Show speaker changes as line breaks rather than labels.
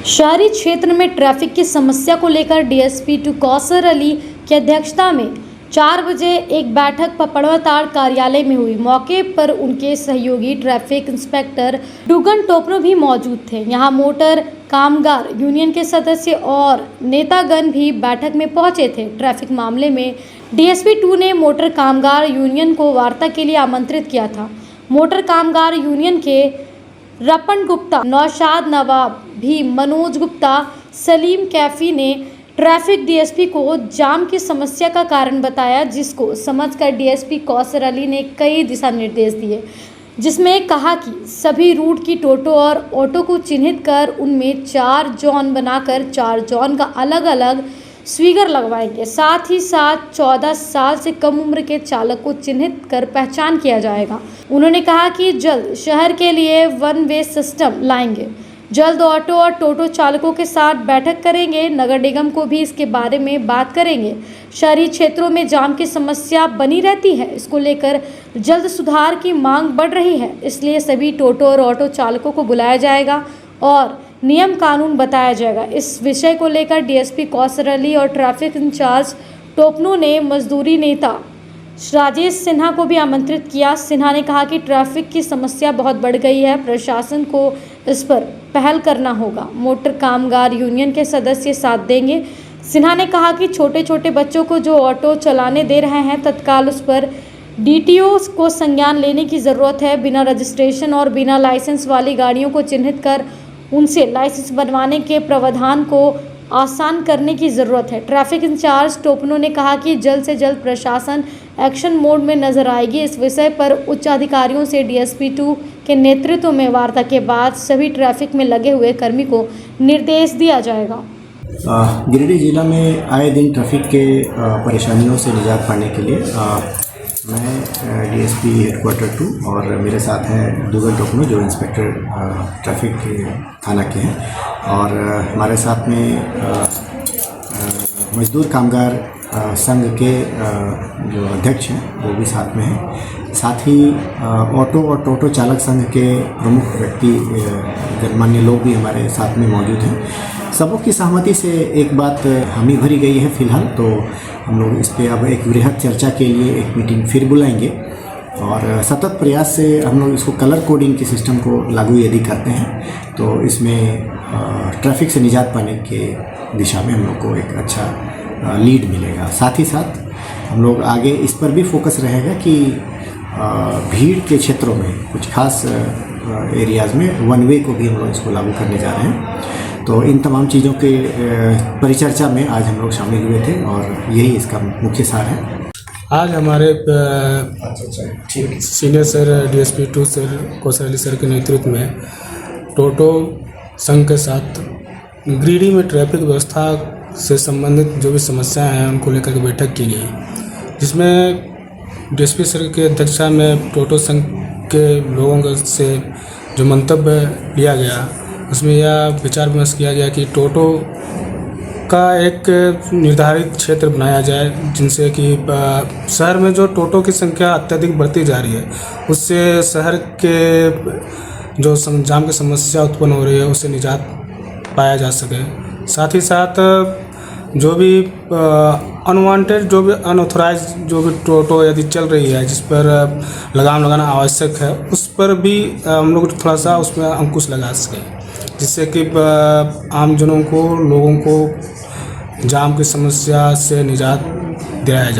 शहरी क्षेत्र में ट्रैफिक की समस्या को लेकर डीएसपी 2 कौसर अली की अध्यक्षता में 4 बजे एक बैठक पपड़वाताड़ कार्यालय में हुई। मौके पर उनके सहयोगी ट्रैफिक इंस्पेक्टर डुगन टोपनो भी मौजूद थे। यहां मोटर कामगार यूनियन के सदस्य और नेतागण भी बैठक में पहुंचे थे। ट्रैफिक मामले में डीएसपी 2 ने मोटर कामगार यूनियन को वार्ता के लिए आमंत्रित किया था। मोटर कामगार यूनियन के रपन गुप्ता, नौशाद नवाब भी, मनोज गुप्ता, सलीम कैफी ने ट्रैफिक डीएसपी को जाम की समस्या का कारण बताया, जिसको समझकर डीएसपी कौसर अली ने कई दिशा निर्देश दिए, जिसमें कहा कि सभी रूट की टोटो और ऑटो को चिन्हित कर उनमें 4 जोन बनाकर 4 जोन का अलग अलग स्वीगर लगवाएंगे। साथ ही साथ 14 साल से कम उम्र के चालक को चिन्हित कर पहचान किया जाएगा। उन्होंने कहा कि जल्द शहर के लिए 1 वे सिस्टम लाएंगे। जल्द ऑटो और टोटो चालकों के साथ बैठक करेंगे। नगर निगम को भी इसके बारे में बात करेंगे। शहरी क्षेत्रों में जाम की समस्या बनी रहती है, इसको लेकर जल्द सुधार की मांग बढ़ रही है, इसलिए सभी टोटो और ऑटो चालकों को बुलाया जाएगा और नियम कानून बताया जाएगा। इस विषय को लेकर डीएसपी कौसर अली और ट्रैफिक इंचार्ज टोपनो ने मजदूरी नेता राजेश सिन्हा को भी आमंत्रित किया। सिन्हा ने कहा कि ट्रैफिक की समस्या बहुत बढ़ गई है, प्रशासन को इस पर पहल करना होगा। मोटर कामगार यूनियन के सदस्य साथ देंगे। सिन्हा ने कहा कि छोटे छोटे बच्चों को जो ऑटो चलाने दे रहे हैं, तत्काल उस पर डीटीओ को संज्ञान लेने की ज़रूरत है। बिना रजिस्ट्रेशन और बिना लाइसेंस वाली गाड़ियों को चिन्हित कर उनसे लाइसेंस बनवाने के प्रावधान को आसान करने की ज़रूरत है। ट्रैफिक इंचार्ज टोपनो ने कहा कि जल्द से जल्द प्रशासन एक्शन मोड में नजर आएगी। इस विषय पर उच्च अधिकारियों से डीएसपी 2 के नेतृत्व में वार्ता के बाद सभी ट्रैफिक में लगे हुए कर्मी को निर्देश दिया जाएगा।
गिरिडीह जिला में आए दिन ट्रैफिक के परेशानियों से निजात पाने के लिए मैं डीएसपी हेडक्वार्टर 2 और मेरे साथ हैं डुगन टोपनो, जो इंस्पेक्टर ट्रैफिक थाना के हैं, और हमारे साथ में मजदूर कामगार संघ के जो अध्यक्ष हैं वो भी साथ में हैं। साथ ही ऑटो और टोटो चालक संघ के प्रमुख व्यक्ति गणमान्य लोग भी हमारे साथ में मौजूद हैं। सबों की सहमति से एक बात हामी भरी गई है फिलहाल, तो हम लोग इस पर अब एक वृहद चर्चा के लिए एक मीटिंग फिर बुलाएंगे और सतत प्रयास से हम लोग इसको कलर कोडिंग के सिस्टम को लागू यदि करते हैं तो इसमें ट्रैफिक से निजात पाने के दिशा में हम लोग को एक अच्छा लीड मिलेगा। साथ ही साथ हम लोग आगे इस पर भी फोकस रहेगा कि भीड़ के क्षेत्रों में कुछ खास एरियाज़ में 1 वे को भी हम लोग इसको लागू करने जा रहे हैं। तो इन तमाम चीज़ों के परिचर्चा में आज हम लोग शामिल हुए थे और यही इसका मुख्य सार है।
आज हमारे senior sir DSP 2 sir Kausar Ali sir के नेतृत्व में टोटो संघ के साथ गिरिडीह में ट्रैफिक व्यवस्था से संबंधित जो भी समस्याएं हैं उनको लेकर के बैठक की गई, जिसमें डीएसपी सर की अध्यक्षता में टोटो संघ के लोगों से जो मंतव्य लिया गया उसमें यह विचार विमर्श किया गया कि टोटो का एक निर्धारित क्षेत्र बनाया जाए, जिनसे कि शहर में जो टोटो की संख्या अत्यधिक बढ़ती जा रही है उससे शहर के जो जाम की समस्या उत्पन्न हो रही है उससे निजात पाया जा सके। साथ ही साथ जो भी अनवांटेड, जो भी अनऑथोराइज जो भी टोटो यदि चल रही है जिस पर लगाम लगाना आवश्यक है, उस पर भी हम लोग थोड़ा सा उसमें अंकुश लगा सकें, जिससे कि आम जनों को, लोगों को जाम की समस्या से निजात दिलाया जाए।